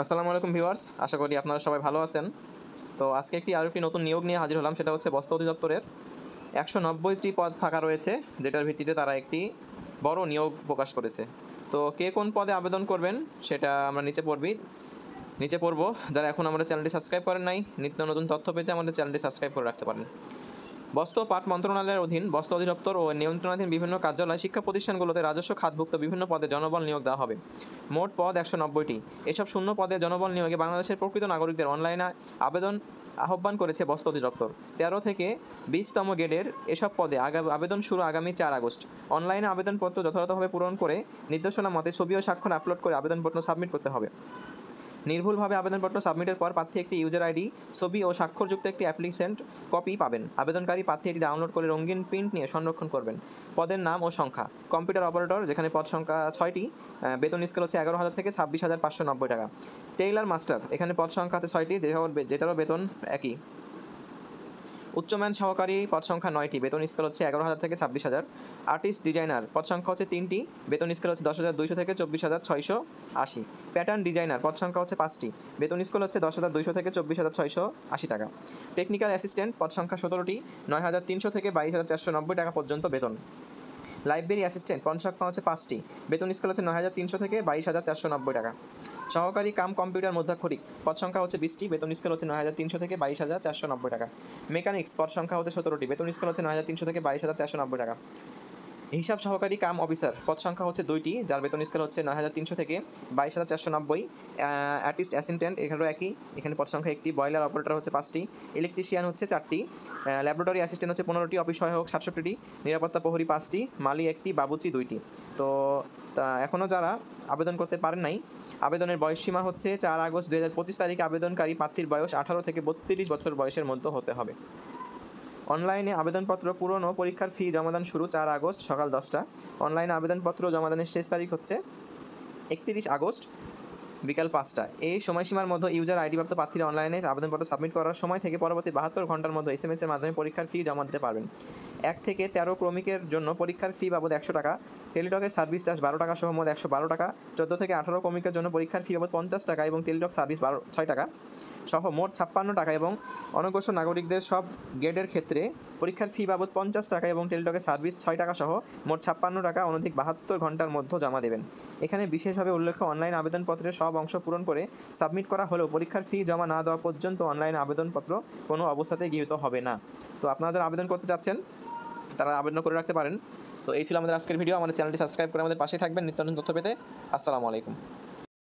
আসসালামু আলাইকুম ভিউয়ার্স, আশা করি আপনারা সবাই ভালো আছেন। তো আজকে আরও একটি নতুন নিয়োগ নিয়ে হাজির হলাম। সেটা হচ্ছে বস্ত্র অধিদপ্তরের ১৯০টি পদ ফাঁকা রয়েছে, যেটার ভিত্তিতে তারা একটি বড় নিয়োগ প্রকাশ করেছে। তো কে কোন পদে আবেদন করবেন সেটা আমরা নিচে পড়ব। যারা এখন আমাদের চ্যানেলটি সাবস্ক্রাইব করেন নাই, নিত্য নতুন তথ্য পেতে আমাদের চ্যানেলটি সাবস্ক্রাইব করে রাখতে পারেন। বস্ত্র ও পাট মন্ত্রণালয়ের অধীন বস্ত্র অধিদপ্তর ও নিয়ন্ত্রণাধীন বিভিন্ন কার্যালয় শিক্ষা প্রতিষ্ঠানগুলোতে রাজস্ব খাতভুক্ত বিভিন্ন পদে জনবল নিয়োগ দেওয়া হবে। মোট পদ ১৯০টি। এসব শূন্য পদে জনবল নিয়োগে বাংলাদেশের প্রকৃত নাগরিকদের অনলাইনে আবেদন আহ্বান করেছে বস্ত্র অধিদপ্তর। ১৩ থেকে ২০তম গ্রেডের এসব পদে আবেদন শুরু আগামী ৪ আগস্ট। অনলাইনে আবেদনপত্র যথাযথভাবে পূরণ করে নির্দেশনা মতে ছবি ও স্বাক্ষর আপলোড করে আবেদনপত্র সাবমিট করতে হবে। নির্ভুলভাবে আবেদনপত্র সাবমিটের পর প্রার্থী একটি ইউজার আইডি, ছবি ও স্বাক্ষরযুক্ত একটি অ্যাপ্লিকেন্ট কপি পাবেন। আবেদনকারী প্রার্থী এটি ডাউনলোড করে রঙিন প্রিন্ট নিয়ে সংরক্ষণ করবেন। পদের নাম ও সংখ্যা: কম্পিউটার অপারেটর, যেখানে পদ সংখ্যা ৬টি, বেতন স্কেল হচ্ছে ১১,০০০ থেকে ২৬,৫৯০ টাকা। টেইলার মাস্টার, এখানে পদ সংখ্যা আছে ৬টি, যেটারও বেতন একই। উচ্চমান সহকারী, পদ সংখ্যা ৯টি, বেতন স্কেল হচ্ছে ১১,০০০ থেকে ২৬,০০০। আর্টিস্ট ডিজাইনার, পদ সংখ্যা হচ্ছে ৩টি, বেতন স্কেল হচ্ছে ১০,২০০ থেকে ২৪,৬৮০। প্যাটার্ন ডিজাইনার, পদ সংখ্যা হচ্ছে ৫টি, বেতন স্কেল হচ্ছে ১০,২০০ থেকে ২৪,৬৮০ টাকা। টেকনিক্যাল অ্যাসিস্ট্যান্ট, পদ সংখ্যা ১৭টি, ৯,৩০০ থেকে ২২,৪৯০ টাকা পর্যন্ত বেতন। লাইব্রেরি অ্যাসিস্ট্যান্ট, পদ সংখ্যা হচ্ছে 5টি, বেতন স্কেল হচ্ছে ৯,৩০০ থেকে ২২,৪৯০ টাকা। সহকারী কাম কম্পিউটার মধ্যাক্ষরিক, পদ সংখ্যা হচ্ছে 20টি, বেতন স্কেল হচ্ছে ৯,৩০০ থেকে ২২,৪৯০ টাকা। মেকানিক্স, পদ সংখ্যা হচ্ছে 17টি, বেতন স্কেল হচ্ছে ৯,৩০০ থেকে ২২,৪৯০ টাকা। হিসাব সহকারী কাম অফিসার, পদ সংখ্যা হচ্ছে 2টি, যার বেতন স্কেল হচ্ছে ৯,৩০০ থেকে ২২,৪৯০। আর্টিস্ট অ্যাসিস্ট্যান্ট, এখানেও একই, এখানে পদ সংখ্যা 1টি। বয়লার অপারেটর হচ্ছে 5টি, ইলেকট্রিশিয়ান হচ্ছে 4টি, ল্যাবরেটরি অ্যাসিস্ট্যান্ট হচ্ছে 15টি, অফিস সহায়ক 67টি, নিরাপত্তা প্রহরী 5টি, মালি 1টি, বাবুচি 2টি। তো এখনও যারা আবেদন করতে পারেন নাই, আবেদনের বয়সসীমা হচ্ছে ৪ আগস্ট ২০২৫ তারিখে আবেদনকারী প্রার্থীর বয়স 18 থেকে 32 বছর বয়সের মধ্যে হতে হবে। অনলাইনে আবেদনপত্র পূরণ ও পরীক্ষার ফি জমাদান শুরু ৪ আগস্ট সকাল 10টা। অনলাইনে আবেদনপত্র জমাদানের শেষ তারিখ হচ্ছে 31 আগস্ট বিকাল 5টা। এই সময়সীমার মধ্যে ইউজার আইডিপ্রাপ্ত প্রার্থীরা অনলাইনে আবেদনপত্র সাবমিট করার সময় থেকে পরবর্তী 72 ঘন্টার মধ্যে SMS-এর মাধ্যমে পরীক্ষার ফি জমা দিতে পারবেন। 1 থেকে 13 ক্রমিকের জন্য পরীক্ষার ফি বাবদ 100 টাকা, টেলিটকের সার্ভিস চার্জ 12 টাকা সহ মোট 112 টাকা, 14 থেকে 18 ক্রমিকের জন্য পরীক্ষার ফি বাবদ 50 টাকা এবং টেলিটক সার্ভিস 6 টাকা সহ মোট 56 টাকা এবং অনগ্রসর নাগরিকদের সব গ্রেডের ক্ষেত্রে পরীক্ষার ফি বাবদ 50 টাকা এবং টেলিটকের সার্ভিস 6 টাকা সহ মোট 56 টাকা অনধিক 72 ঘন্টার মধ্যে জমা দেবেন। এখানে বিশেষভাবে উল্লেখ্য, অনলাইন আবেদনপত্রের সব অংশ পূরণ করে সাবমিট করা হলেও পরীক্ষার ফি জমা না দেওয়া পর্যন্ত অনলাইন আবেদনপত্র কোনো অবস্থাতেই গৃহীত হবে না। তো আপনারা যারা আবেদন করতে যাচ্ছেন তারা আবেদন করে রাখতে পারেন। তো এই ছিল আমাদের আজকের ভিডিও। আমাদের চ্যানেলটি সাবস্ক্রাইব করে আমাদের পাশে থাকবেন নিত্য নতুন তথ্য পেতে। আসসালামু আলাইকুম।